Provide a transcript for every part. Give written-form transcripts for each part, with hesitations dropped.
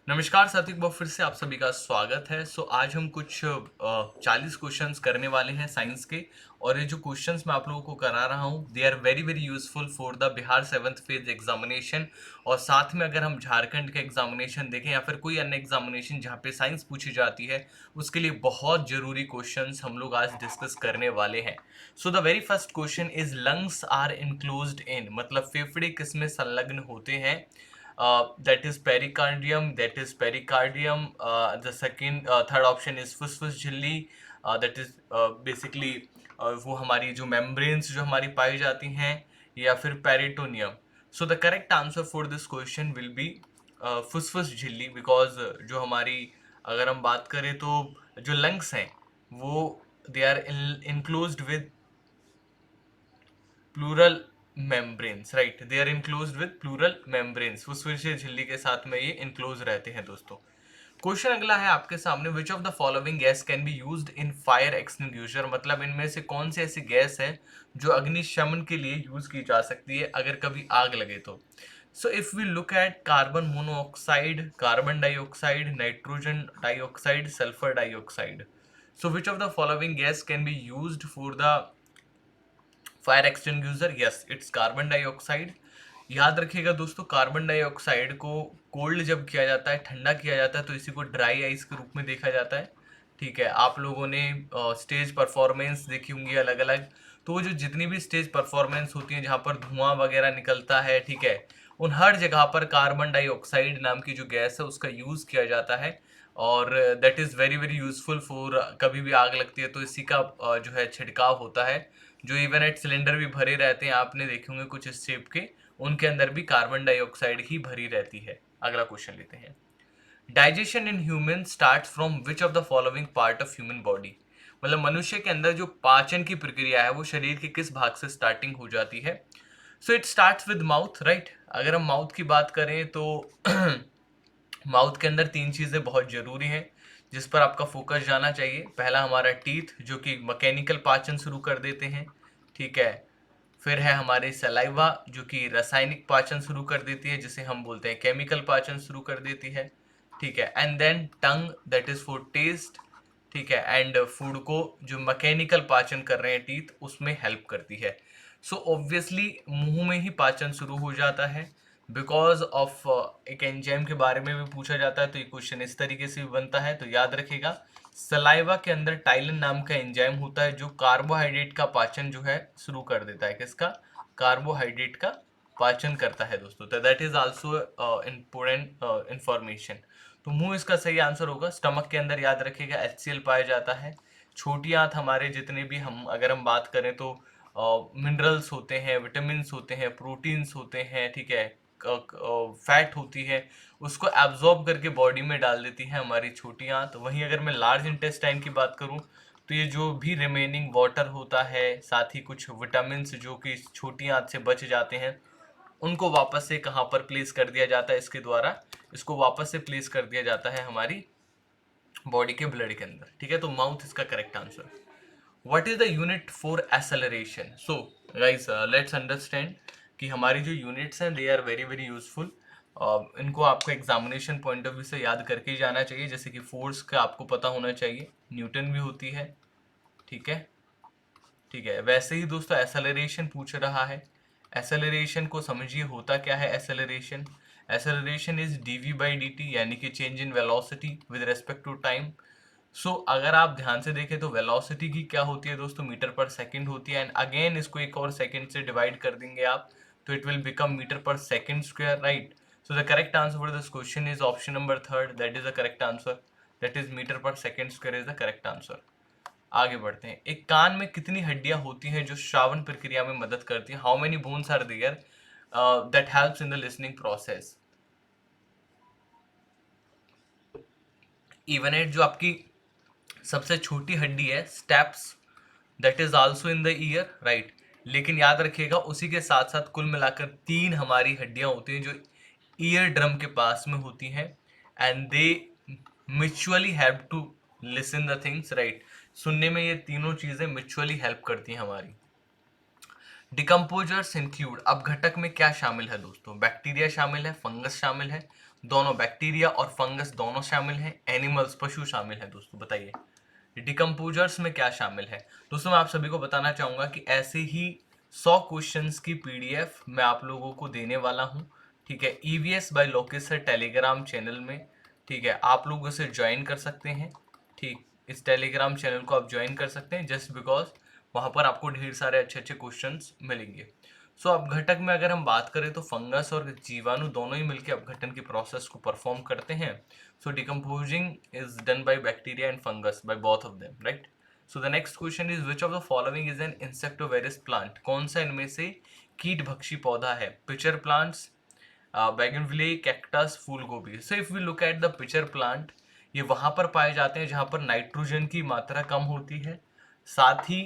नमस्कार साथी, एक बार फिर से आप सभी का स्वागत है। आज हम कुछ 40 क्वेश्चंस करने वाले हैं साइंस के। और ये जो क्वेश्चंस मैं आप लोगों को करा रहा हूँ, they are very very useful for the Bihar 7th phase examination. और साथ में अगर हम झारखंड का एग्जामिनेशन देखें या फिर कोई अन्य एग्जामिनेशन जहाँ पे साइंस पूछी जाती है, उसके लिए बहुत जरूरी क्वेश्चंस हम लोग आज डिस्कस करने वाले हैं। So the very first question is lungs are enclosed in, मतलब फेफड़े किसमें संलग्न होते हैं। That is pericardium, the second third option is फुसफुस झिल्ली, that is basically वो हमारी जो मेम्ब्रेन्स जो हमारी पाई जाती हैं, या फिर peritoneum. So the correct answer for this question will be फुसफुस झिल्ली, बिकॉज जो हमारी, अगर हम बात करें तो जो लंग्स हैं वो they are enclosed with pleural membranes, right, they are enclosed with pleural membranes. फुसफुसिया झिल्ली के साथ में ये इनक्लोज रहते हैं दोस्तों। क्वेश्चन अगला है आपके सामने, विच of the following gas can be used in fire extinguisher, मतलब इनमें से कौन सी ऐसी गैस है जो अग्निशमन के लिए यूज की जा सकती है अगर कभी आग लगे तो। So if we look at carbon monoxide, carbon dioxide, nitrogen dioxide, sulphur dioxide, so which of the following gas can be used for the fire extinguisher? Yes, it's carbon dioxide. याद रखिएगा दोस्तों, कार्बन डाइऑक्साइड को cold जब किया जाता है, ठंडा किया जाता है, तो इसी को ड्राई आइस के रूप में देखा जाता है। ठीक है, आप लोगों ने स्टेज परफॉर्मेंस देखी होंगी अलग अलग। तो वो जो जितनी भी स्टेज परफॉर्मेंस होती है जहाँ पर धुआं वगैरह निकलता है, ठीक है, उन हर जगह पर कार्बन डाइऑक्साइड नाम की जो गैस है उसका यूज किया जाता है। और that is very very useful for, कभी भी आग लगती है तो इसी का जो है छिड़काव होता है। जो इवन एट सिलेंडर भी भरे रहते हैं, आपने देखे होंगे कुछ इस शेप के, उनके अंदर भी कार्बन डाइऑक्साइड ही भरी रहती है। अगला क्वेश्चन लेते हैं। Digestion in human start from which of the following part of human body, मतलब मनुष्य के अंदर जो पाचन की प्रक्रिया है वो शरीर के किस भाग से स्टार्टिंग हो जाती है। So it starts with mouth, right. अगर हम माउथ की बात करें तो माउथ के अंदर तीन चीजें बहुत जरूरी हैं जिस पर आपका फोकस जाना चाहिए। पहला हमारा टीथ, जो कि मैकेनिकल पाचन शुरू कर देते हैं, ठीक है। फिर है हमारे सलाइवा, जो कि रासायनिक पाचन शुरू कर देती है, जिसे हम बोलते हैं केमिकल पाचन शुरू कर देती है, ठीक है। And then tongue, that is for taste, ठीक है। एंड फूड को जो मैकेनिकल पाचन कर रहे हैं टीथ, उसमें हेल्प करती है। सो ऑब्वियसली मुंह में ही पाचन शुरू हो जाता है बिकॉज ऑफ एक एंजाइम के बारे में भी पूछा जाता है, तो ये क्वेश्चन इस तरीके से भी बनता है। तो याद रखिएगा, सलाइवा के अंदर टाइलिन नाम का एंजाइम होता है जो कार्बोहाइड्रेट का पाचन जो है शुरू कर देता है। किसका? कार्बोहाइड्रेट का पाचन करता है दोस्तों। तो that is also important information. तो मुंह इसका सही आंसर होगा। स्टमक के अंदर याद रखिएगा HCl पाया जाता है। छोटी आंत हमारे जितने भी, हम अगर हम बात करें तो मिनरल्स होते हैं, विटामिन्स होते हैं, प्रोटीन्स होते हैं, ठीक है, फैट होती है, उसको एब्जॉर्ब करके बॉडी में डाल देती है हमारी छोटी आंत। वहीं अगर मैं लार्ज इंटेस्टाइन की बात करूं तो ये जो भी रिमेनिंग वाटर होता है, साथ ही कुछ विटामिन्स जो कि छोटी आंत से बच जाते हैं, उनको वापस से कहाँ पर प्लेस कर दिया जाता है, इसके द्वारा इसको वापस से प्लेस कर दिया जाता है हमारी बॉडी के ब्लड के अंदर, ठीक है। तो माउथ इसका correct answer. What is the unit for acceleration? So guys, let's understand कि हमारी जो यूनिट्स हैं they are very very useful. इनको आपको एग्जामिनेशन पॉइंट ऑफ व्यू से याद करके ही जाना चाहिए। जैसे कि फोर्स का आपको पता होना चाहिए, न्यूटन भी होती है, ठीक है, ठीक है। वैसे ही दोस्तों एसेलरेशन पूछ रहा है। एसेलरेशन को समझिए, होता क्या है एसेलरेशन? एसेलरेशन इज dv/dt, यानी कि change in velocity with respect to time. So अगर आप ध्यान से देखें तो वेलोसिटी की क्या होती है दोस्तों? मीटर पर सेकंड होती है। एंड अगेन इसको एक और सेकंड से डिवाइड कर देंगे आप, तो it will become metre per second square, right. So the correct answer for this question is option number third, that is the correct answer. That is metre per second square is the correct answer. आगे बढ़ते हैं। एक कान में कितनी हड्डियां होती हैं जो श्रावण प्रक्रिया में मदद करती हैं? How many bones are there that helps in the listening process? Even at जो आपकी सबसे छोटी हड्डी है, steps, that is also in the ear, right. लेकिन याद रखिएगा उसी के साथ साथ कुल मिलाकर तीन हमारी हड्डियां होती हैं जो ईयर ड्रम के पास में होती हैं। And they mutually help to listen the things, right. सुनने में ये तीनों चीजें म्यूचुअली हेल्प करती हैं हमारी। डिकम्पोजर्स इंक्लूड, अब घटक में क्या शामिल है दोस्तों? बैक्टीरिया शामिल है, फंगस शामिल है, दोनों बैक्टीरिया और फंगस दोनों शामिल हैं, एनिमल्स पशु शामिल हैं दोस्तों, बताइए डिकम्पोजर्स में क्या शामिल है। दोस्तों मैं आप सभी को बताना चाहूंगा कि ऐसे ही 100 क्वेश्चंस की पीडीएफ मैं आप लोगों को देने वाला हूं, ठीक है, ईवीएस बाय लोकेस है टेलीग्राम चैनल में, ठीक है, आप लोग उसे ज्वाइन कर सकते हैं, ठीक, इस टेलीग्राम चैनल को आप ज्वाइन कर सकते हैं जस्ट बिकॉज वहां पर आपको ढेर सारे अच्छे अच्छे क्वेश्चंस मिलेंगे। सो अपघटक में अगर हम बात करें तो फंगस और जीवाणु दोनों ही मिलकर अपघटन की प्रोसेस को परफॉर्म करते हैं। So decomposing is done by bacteria and fungus, by both of them, right. So the next question is which of the following is an insectivorous plant, कौन सा इनमें से कीट भक्षी पौधा है। पिचर प्लांट्स, बैगनविले, कैक्टस, फूल गोभी। So if we look at the pitcher plant, ये वहां पर पाए जाते हैं जहां पर नाइट्रोजन की मात्रा कम होती है, साथ ही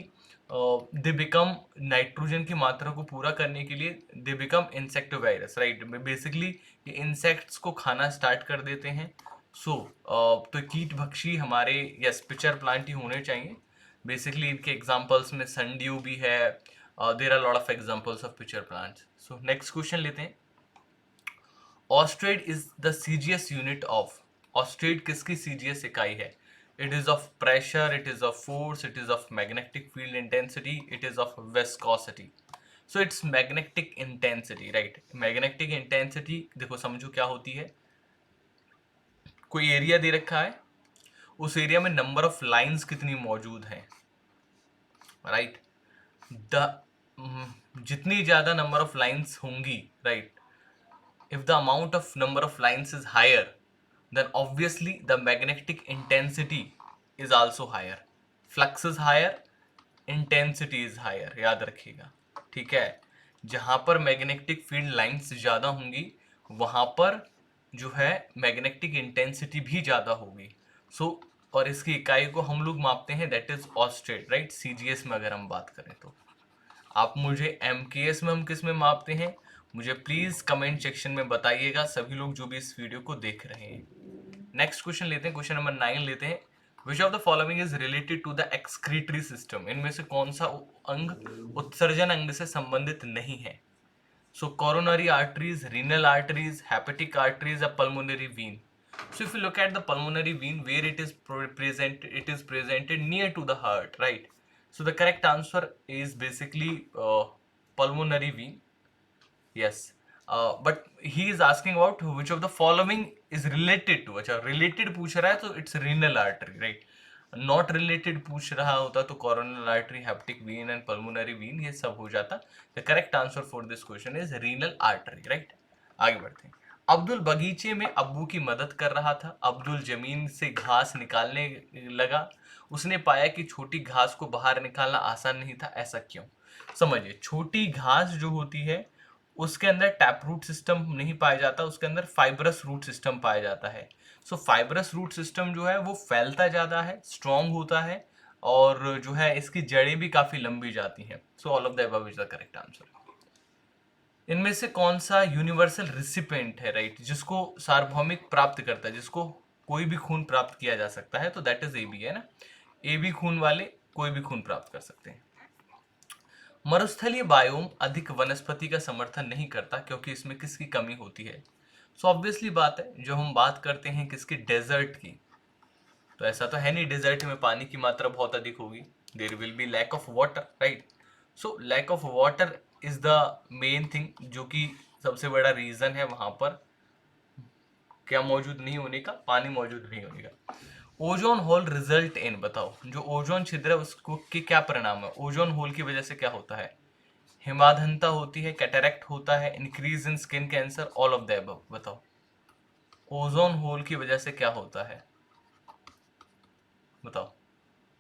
दे बिकम, नाइट्रोजन की मात्रा को पूरा करने के लिए दे बिकम इंसेक्टोवायरस, राइट, बेसिकली ये इंसेक्ट्स को खाना स्टार्ट कर देते हैं। सो तो कीट भक्षी हमारे यस पिचर प्लांट ही होने चाहिए। बेसिकली इनके एग्जांपल्स में सनड्यू भी है, there are lot of examples of pitcher plants. So next question लेते हैं। ऑस्ट्रेड is the CGS unit of, ऑस्ट्रेड किसकी सीजीएस इकाई है। It is of pressure, it is of force, it is of magnetic field intensity, it is of viscosity. So it's magnetic intensity, right. Magnetic intensity देखो समझो क्या होती है, कोई एरिया दे रखा है, उस एरिया में नंबर ऑफ लाइंस कितनी मौजूद हैं, राइट। द जितनी ज्यादा नंबर ऑफ लाइंस होंगी, right, if the amount of number of lines is higher, then obviously the magnetic intensity is also higher, flux is higher, intensity is higher, याद रखिएगा, ठीक है। जहां पर मैग्नेटिक फील्ड लाइंस ज्यादा होंगी वहां पर जो है मैग्नेटिक इंटेंसिटी भी ज्यादा होगी। सो और इसकी इकाई को हम लोग मापते हैं, that is Oersted, right. CGS में अगर हम बात करें तो आप मुझे एमकेएस में हम किस में मापते हैं, मुझे प्लीज कमेंट सेक्शन में बताइएगा, सभी लोग जो भी इस वीडियो को देख रहे हैं। नेक्स्ट क्वेश्चन लेते हैं, क्वेश्चन नंबर 9 लेते हैं। Which of the following is related to the excretory system, इनमें से कौन सा अंग उत्सर्जन अंग से संबंधित नहीं है। So coronary arteries, renal arteries, hepatic arteries, pulmonary vein. So if you look at the pulmonary vein, where it is presented near to the heart, right? So the correct answer is basically pulmonary vein. Yes. But he is asking about which of the following is related to. अच्छा related पूछ रहा है तो it's renal artery, right? Not related पूछ रहा होता तो coronary artery, hepatic vein and pulmonary vein ये सब हो जाता। The correct answer for this question is renal artery, right? आगे बढ़ते हैं। अब्दुल बगीचे में अब्बू की मदद कर रहा था। अब्दुल जमीन से घास निकालने लगा। उसने पाया कि छोटी घास को बाहर निकालना आसान नहीं था, ऐसा क्यों। समझिए, छोटी घास जो होती है उसके अंदर टैप रूट सिस्टम नहीं पाया जाता, उसके अंदर फाइब्रस रूट सिस्टम पाया जाता है। सो फाइब्रस रूट सिस्टम जो है वो फैलता ज्यादा है, स्ट्रॉन्ग होता है, और जो है इसकी जड़ें भी काफी लंबी जाती हैं। So all of the above is the correct answer. इनमें से कौन सा यूनिवर्सल रिसिपेंट है, राइट, जिसको सार्वभौमिक प्राप्त करता है, जिसको कोई भी खून प्राप्त किया जा सकता है, तो दैट इज ए बी, है ना। ए बी खून वाले कोई भी खून प्राप्त कर सकते हैं। मरुस्थलीय बायोम अधिक वनस्पति का समर्थन नहीं करता क्योंकि इसमें किसकी कमी होती है। सो ऑब्वियसली बात है, जो हम बात करते हैं किसकी, डेजर्ट की, तो ऐसा तो है नहीं डेजर्ट में पानी की मात्रा बहुत अधिक होगी, there will be lack of water, right. So lack of water is the main thing, जो कि सबसे बड़ा रीजन है वहां पर क्या मौजूद नहीं होने का, पानी मौजूद नहीं होने का। ओजोन होल रिजल्ट इन, बताओ जो ओजोन छिद्र है उसको के क्या परिणाम है। ओजोन होल की वजह से क्या होता है, हिमाधनता होती है, कैटरेक्ट होता है, increase in skin cancer, all of the above. बताओ ओजोन होल की वजह से क्या होता है, बताओ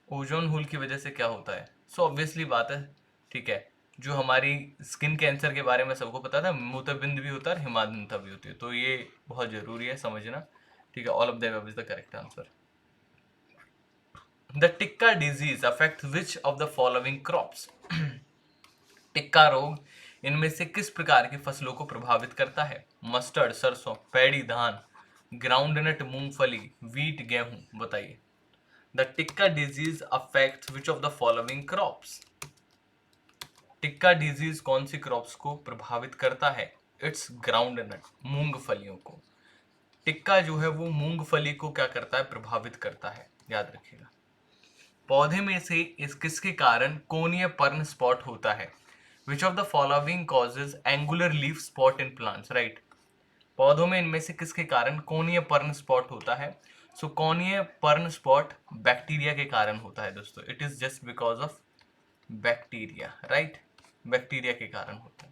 ओजोन होल की वजह से क्या होता है। सो ऑब्वियसली बात है, ठीक है, जो हमारी स्किन कैंसर के बारे में सबको पता था, मूत्रबिंद भी होता है और हिमाधनता भी होती है, तो ये बहुत जरूरी है समझना, ठीक है। All of the above is the correct answer. The tikka disease affect which of the following crops, tikka रोग इनमें से किस प्रकार की फसलों को प्रभावित करता है। मस्टर्ड, सरसों, पैडी, धान, ग्राउंडनट, मूंगफली, वीट, गेहूं। बताइए the tikka disease affect which of the following crops, tikka disease कौन सी क्रॉप्स को प्रभावित करता है। इट्स ग्राउंडनट, मूंगफलियों को। टिक्का जो है वो मूंगफली को क्या करता है, प्रभावित करता है, याद रखिएगा। पौधे में से इस किसके कारण कोनीय पर्ण स्पॉट होता है? Which of the following causes angular leaf spot in plants, right. पौधों में इनमें से किसके कारण कोनीय पर्ण स्पॉट होता है? सो कोनीय पर्ण स्पॉट बैक्टीरिया के कारण होता है दोस्तों। It is just because of bacteria, right. Bacteria के कारण होता है।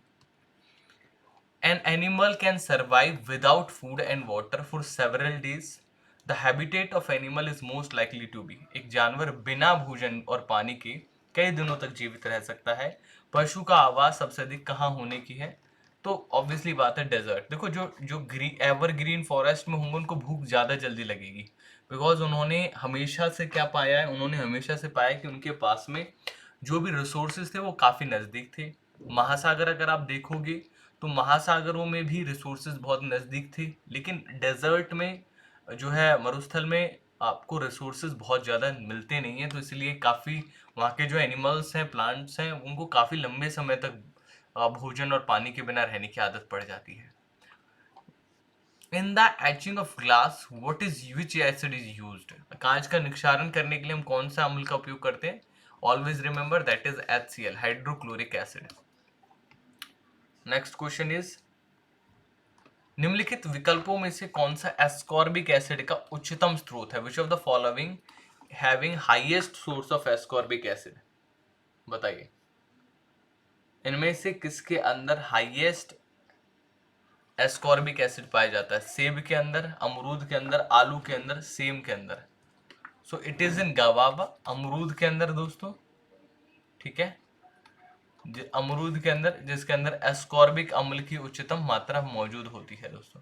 An animal can survive without food and water for several days. The habitat of animal is most likely to be. एक जानवर बिना भोजन और पानी के कई दिनों तक जीवित रह सकता है। पशु का आवास सबसे अधिक कहाँ होने की है? तो ऑब्वियसली बात है डेजर्ट। देखो जो जो एवरग्रीन फॉरेस्ट में होंगे उनको भूख ज़्यादा जल्दी लगेगी, बिकॉज उन्होंने हमेशा से क्या पाया है, उन्होंने हमेशा से पाया कि उनके पास में जो भी रिसोर्सेज थे वो काफ़ी नज़दीक थे। महासागर अगर आप देखोगे तो महासागरों में भी रिसोर्सेज बहुत नज़दीक थे, लेकिन डेजर्ट में जो है, मरुस्थल में आपको रिसोर्सेज बहुत ज़्यादा मिलते नहीं हैं, तो इसलिए काफ़ी वहाँ के जो एनिमल्स हैं, प्लांट्स हैं, उनको काफ़ी लंबे समय तक भोजन और पानी के बिना रहने की आदत पड़ जाती है। In the etching of glass what is which acid is used? कांच का निक्षारण करने के लिए हम कौन सा अम्ल का उपयोग करते हैं? Always remember that is HCl, hydrochloric acid. Next question is, निम्नलिखित विकल्पों में से कौन सा एस्कॉर्बिक एसिड का उच्चतम स्रोत है? Which of the following having highest source of ascorbic acid? बताइए, इनमें से किसके अंदर हाईएस्ट एस्कॉर्बिक एसिड पाया जाता है? सेब के अंदर, अमरूद के अंदर, आलू के अंदर, सेम के अंदर। सो इट इज इन गवावा, अमरूद के अंदर दोस्तों, ठीक है, अमरूद के अंदर, जिसके अंदर एस्कॉर्बिक अम्ल की उच्चतम मात्रा मौजूद होती है दोस्तों।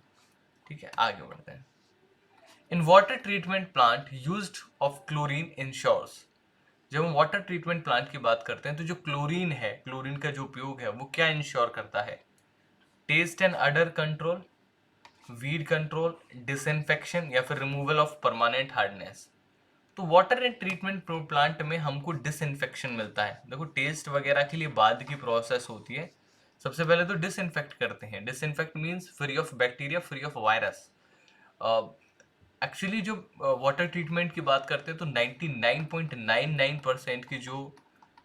ठीक है, आगे बढ़ते हैं। In water treatment plant used of chlorine ensures. जब हम वाटर ट्रीटमेंट प्लांट की बात करते हैं तो जो क्लोरीन है, क्लोरीन का जो उपयोग है वो क्या इंश्योर करता है? Taste and odour control, weed control, disinfection, या फिर रिमूवल ऑफ परमानेंट हार्डनेस। तो वाटर एंड ट्रीटमेंट प्लांट में हमको डिसइंफेक्शन मिलता है। देखो टेस्ट वगैरह के लिए बाद की प्रोसेस होती है, सबसे पहले तो डिसइंफेक्ट करते हैं। Disinfect means free of bacteria, free of virus. Actually जो वाटर ट्रीटमेंट की बात करते हैं तो 99.99% की जो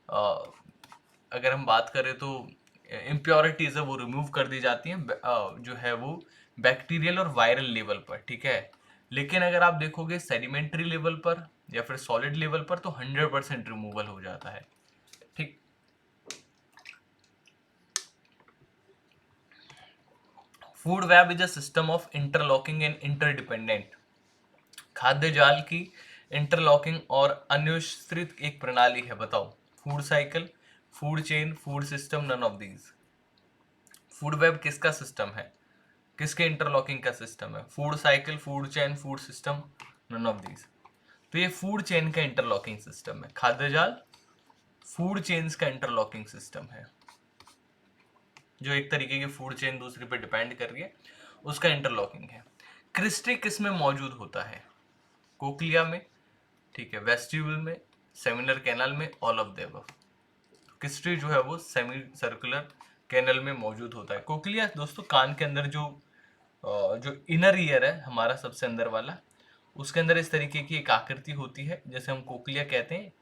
अगर हम बात करें तो इम्प्योरिटीज है वो रिमूव कर दी जाती हैं, जो है वो बैक्टीरियल और वायरल लेवल पर, ठीक है। लेकिन अगर आप देखोगे सेडिमेंट्री लेवल पर या फिर सॉलिड लेवल पर तो 100% रिमूवल हो जाता है, ठीक। Food web is a system of interlocking and interdependent. खाद्य जाल की इंटरलॉकिंग और अनुसृत एक प्रणाली है, बताओ। Food cycle, food chain, food system, none of these. Food web किसका सिस्टम है, किसके इंटरलॉकिंग का सिस्टम है? Food cycle, food chain, food system, none of these. तो ये फूड चेन का इंटरलॉकिंग सिस्टम है। खाद्य जाल फूड चेन्स का इंटरलॉकिंग सिस्टम है, जो एक तरीके की फूड चेन दूसरी पे डिपेंड कर रही है, उसका इंटरलॉकिंग है। क्रिस्टी किस में मौजूद होता है? कोक्लिया में, ठीक है, वेस्टिब्यूल में, सेमिनल कैनाल में, all of the above. Cristae जो है वो सेमी सर्कुलर कैनल में मौजूद होता है। कोक्लिया दोस्तों कान के अंदर जो इनर ईयर है हमारा, सबसे अंदर वाला, उसके अंदर इस तरीके की एक आकृति होती है, जैसे हम कोक्लिया कहते हैं।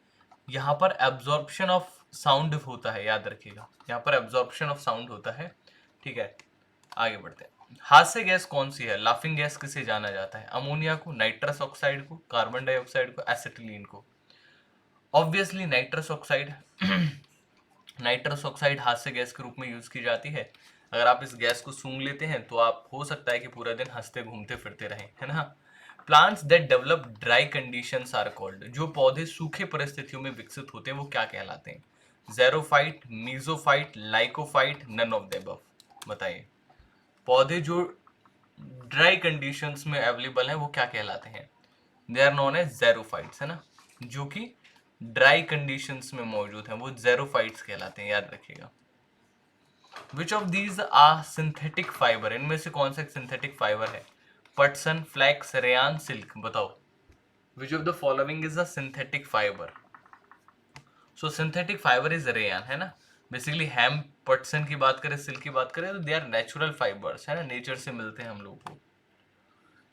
यहाँ पर एब्जॉर्प्शन ऑफ साउंड होता है, याद रखिएगा, यहाँ पर एब्जॉर्प्शन ऑफ साउंड होता है, ठीक है। आगे बढ़ते हैं। हास्य गैस कौन सी है? लाफिंग गैस किसे जाना जाता है? अमोनिया को, नाइट्रस ऑक्साइड को, कार्बन डाइऑक्साइड को, एसिटिलीन को? Obviously nitrous oxide. Nitrous oxide हास्य गैस के रूप में यूज की जाती है। अगर आप इस गैस को सूंघ लेते हैं तो आप हो सकता है कि पूरा दिन हंसते घूमते फिरते रहें, है ना। Plants that develop dry conditions are called. जो पौधे सूखे परिस्थितियों में विकसित होते हैं वो क्या कहलाते हैं? ज़ेरोफाइट, मीजोफाइट, लाइकोफाइट, नन ऑफ द अबव। बताइए, पौधे जो ड्राई कंडीशंस में अवेलेबल हैं वो क्या कहलाते हैं? They are known as xerophytes, है ना। जो कि ड्राई कंडीशंस में मौजूद हैं वो ज़ेरोफाइट्स कहलाते हैं, याद रखिएगा। Which of these are synthetic fibre? इनमें से कौन सा सिंथेटिक फाइबर है? पटसन, फ्लैक्स, रेयान, सिल्क। बताओ, which of the following is a synthetic fibre? So synthetic fibre is rayon, है ना। बेसिकली हेम्प, पटसन की बात करें, सिल्क की बात करें तो दे आर नेचुरल फाइबर्स, है ना, नेचर से मिलते हैं हम लोगों को।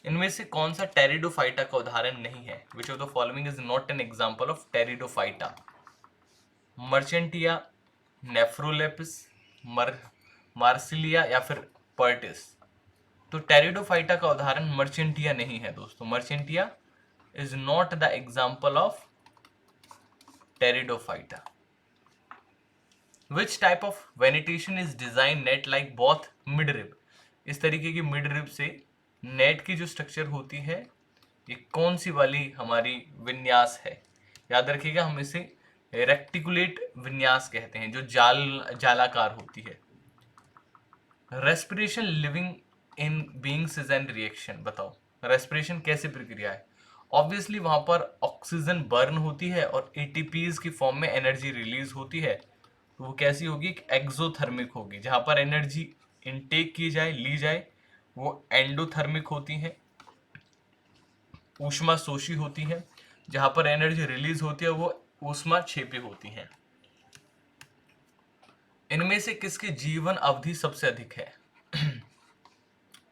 इनमें से कौन सा टेरिडोफाइटा का उदाहरण नहीं है? Which of the following is not an example of pteridophyta? Marchantia, nephrolepis, marsilea या फिर पर्टिस? तो टेरिडोफाइटा का उदाहरण मर्चेंटिया नहीं है दोस्तों। Marchantia is not the example of pteridophyta. Which type of venation is design net like both mid rib? इस तरीके की मिड रिब से नेट की जो स्ट्रक्चर होती है, ये कौन सी वाली हमारी विन्यास है? याद रखिएगा, हम इसे रेक्टिकुलेट विन्यास कहते हैं, जो जालाकार होती है। Respiration living in beings is an reaction. बताओ रेस्पिरेशन कैसी प्रक्रिया है? ऑब्वियसली वहां पर ऑक्सीजन बर्न होती है और एटीपीज की फॉर्म में एनर्जी रिलीज होती है। तो वो कैसी होगी? एक्सोथर्मिक होगी। जहां पर एनर्जी इनटेक की जाए, ली जाए, वो एंडोथर्मिक होती है, ऊष्मा शोषी होती है। जहां पर एनर्जी रिलीज होती है वो ऊष्मा क्षेपी होती है। इनमें से किसकी जीवन अवधि सबसे अधिक है?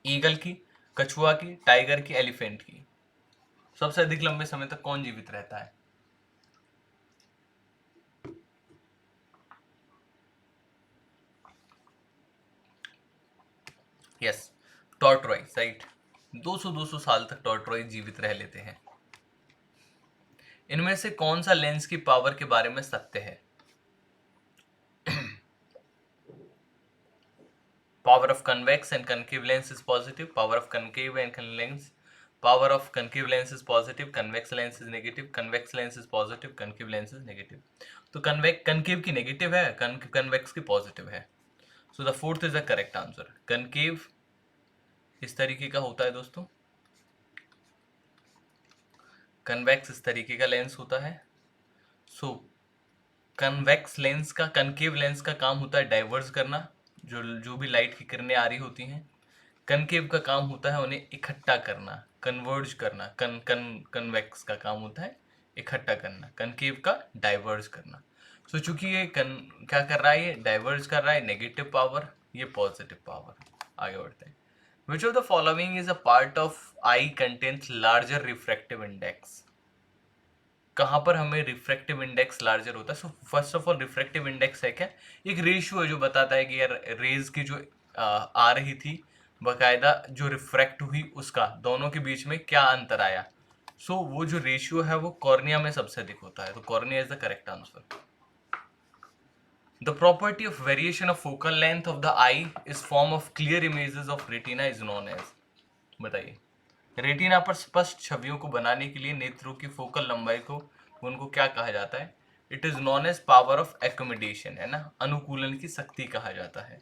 ईगल की, कछुआ की, टाइगर की, एलिफेंट की? सबसे अधिक लंबे समय तक कौन जीवित रहता है? Yes, tortoise, right. 200 साल तक टॉर्टोइज जीवित रह लेते हैं। इनमें से कौन सा लेंस की पावर के बारे में सत्य है? Power of convex and concave lens is positive. Power of concave and lens. Power of concave lens is positive. Convex lens is negative. Convex lens is positive. Concave lens is negative. तो concave की negative है, convex की positive है. So the fourth is the correct answer. Concave इस तरीके का होता है दोस्तों. Convex इस तरीके का लेंस होता है. So कन्वेक्स लेंस का, कनकेव लेंस का काम होता है डाइवर्स करना, जो भी लाइट की किरणें आ रही होती हैं. कनकेव का काम होता है उन्हें इकट्ठा करना, कन्वर्ज करना. कन्वेक्स का काम होता है इकट्ठा करना, कनकेव का डाइवर्ज करना. सो चूंकि ये क्या कर रहा है, ये डाइवर्ज कर रहा है, नेगेटिव पावर, ये पॉजिटिव पावर. आगे बढ़ते हैं. Which of the following is a part of I contains larger refractive index? कहाँ पर हमें रिफ्रैक्टिव इंडेक्स लार्जर होता है? So first of all refractive index है क्या? एक रेशियो है जो बताता है कि यार रेज की जो आ रही थी बकायदा, जो रिफ्रैक्ट हुई, उसका दोनों के बीच में क्या अंतर आया. सो वो जो रेशियो है वो कॉर्निया में सबसे अधिक होता है. तो cornea is the correct answer. The property of variation of focal length of the eye is form of clear images of retina is known as. बताइए. रेटिना पर स्पष्ट छवियों को बनाने के लिए नेत्रों की फोकल लंबाई को, उनको क्या कहा जाता है? It is known as power of accommodation, है ना, अनुकूलन की शक्ति कहा जाता है.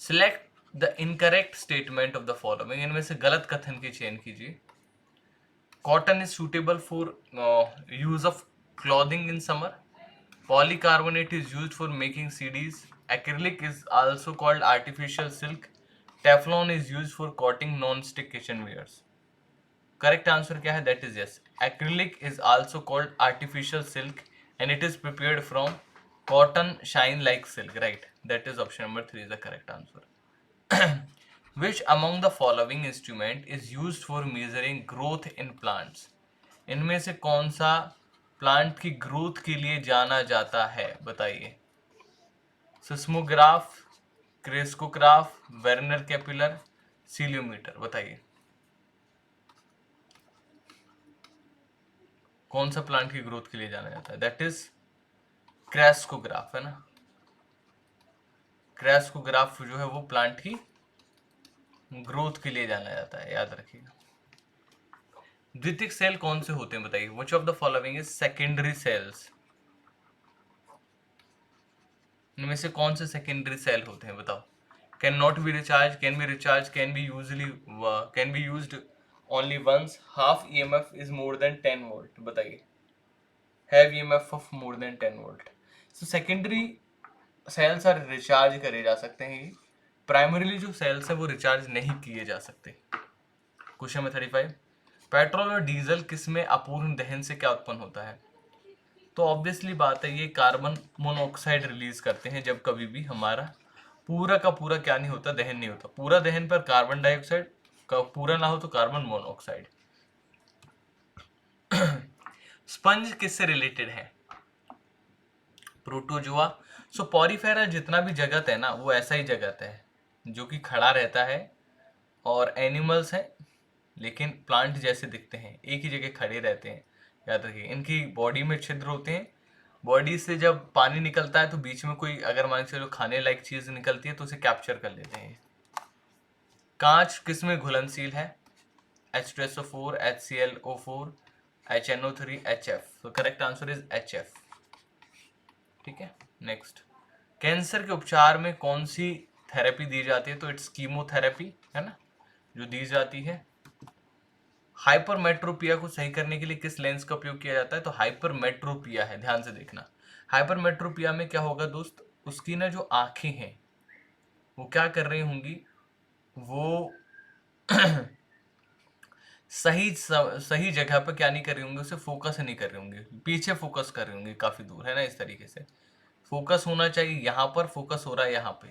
Select the incorrect statement of the following. इनमें से गलत कथन की चयन कीजिए. Cotton is suitable for use of clothing in summer. Polycarbonate is used for making CDs. Acrylic is also called artificial silk. Teflon is used for coating non-stick kitchenwares. Correct answer क्या है? That is yes. Acrylic is also called artificial silk and it is prepared from cotton shine like silk. Right. That is option number 3 is the correct answer. Which among the following instrument is used for measuring growth in plants? इनमें से कौन सा plant की growth के लिए जाना जाता है? बताइए. Seismograph, crescograph, vernier caliper, ceilometer. बताइए कौन सा प्लांट की ग्रोथ के लिए जाना जाता है? दैट इज क्रेस्कोग्राफ, है ना. क्रेस्कोग्राफ जो है वो प्लांट की ग्रोथ के लिए जाना जाता है, याद रखिएगा. द्वितीयक सेल कौन से होते हैं? बताइए. Which of the following is secondary cells? इनमें से कौन से सेकेंडरी सेल होते हैं? बताओ. Can not be recharge, can be recharge, can be used only once, half EMF is more than 10 volt. बताइए. Have EMF of more than 10 volt. So secondary cells are recharge करे जा सकते हैं. Primarily जो sales है वो recharge नहीं किए जा सकते. Question number 35. पेट्रोल और डीजल किसमें अपूर्ण दहन से क्या उत्पन्न होता है? तो ऑब्वियसली बात है, ये कार्बन मोनोऑक्साइड रिलीज करते हैं जब कभी भी हमारा पूरा का पूरा क्या नहीं होता, दहन नहीं होता. पूरा दहन पर कार्बन डाइऑक्साइड पूरा ना हो तो कार्बन मोनोऑक्साइड। स्पंज किससे रिलेटेड है? प्रोटोजोआ। सो पॉरीफेरा जितना भी जगत है ना वो ऐसा ही जगत है जो कि खड़ा रहता है, और एनिमल्स हैं लेकिन प्लांट जैसे दिखते हैं, एक ही जगह खड़े रहते हैं। याद रखिए, इनकी बॉडी में छिद्र होते हैं, बॉडी से जब पानी निकलता है तो बीच में कोई अगर मान के चलो खाने लायक चीज निकलती है तो उसे कैप्चर कर लेते हैं। कांच किस में घुलनशील है? H2SO4, HClO4, HNO3, HF। तो करेक्ट आंसर इज HF। ठीक है, नेक्स्ट। कैंसर के उपचार में कौन सी थेरेपी दी जाती है? तो इट्स कीमोथेरेपी है ना, जो दी जाती है। हाइपरमेट्रोपिया को सही करने के लिए किस लेंस का उपयोग किया जाता है? तो हाइपरमेट्रोपिया है, ध्यान से देखना। हाइपरमेट्रोपिया में क्या होगा दोस्त, उसकी ना जो आंखें हैं वो क्या कर रही होंगी, वो सही जगह पर क्या नहीं कर रही होंगी, उसे फोकस नहीं कर रही होंगी, पीछे फोकस कर रही होंगी, काफी दूर है ना। इस तरीके से फोकस होना चाहिए यहाँ पर, फोकस हो रहा है यहाँ पे,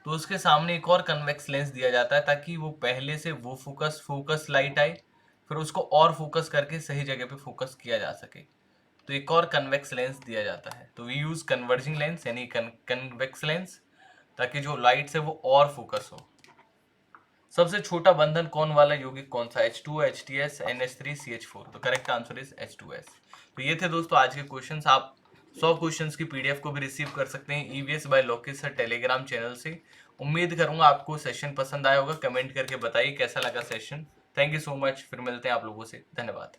तो उसके सामने एक और कन्वेक्स लेंस दिया जाता है ताकि वो पहले से वो फोकस लाइट आए, फिर उसको और फोकस करके सही जगह पे फोकस किया जा सके। तो एक और कन्वेक्स लेंस दिया जाता है, तो वी यूज कन्वर्जिंग लेंस यानी कन्वेक्स लेंस, ताकि जो लाइट है वो और फोकस हो। सबसे छोटा बंधन कौन वाला यौगिक कौन सा? H2, HTS, NH3, CH4। तो करेक्ट आंसर इज H2S। तो ये थे दोस्तों आज के क्वेश्चंस। आप 100 क्वेश्चंस की पीडीएफ को भी रिसीव कर सकते हैं EVS by Lokesh sir Telegram channel से। उम्मीद करूंगा आपको सेशन पसंद आया होगा। कमेंट करके बताइए कैसा लगा session. Thank you so much, फिर मिलते हैं आप लोगों से। धन्यवाद।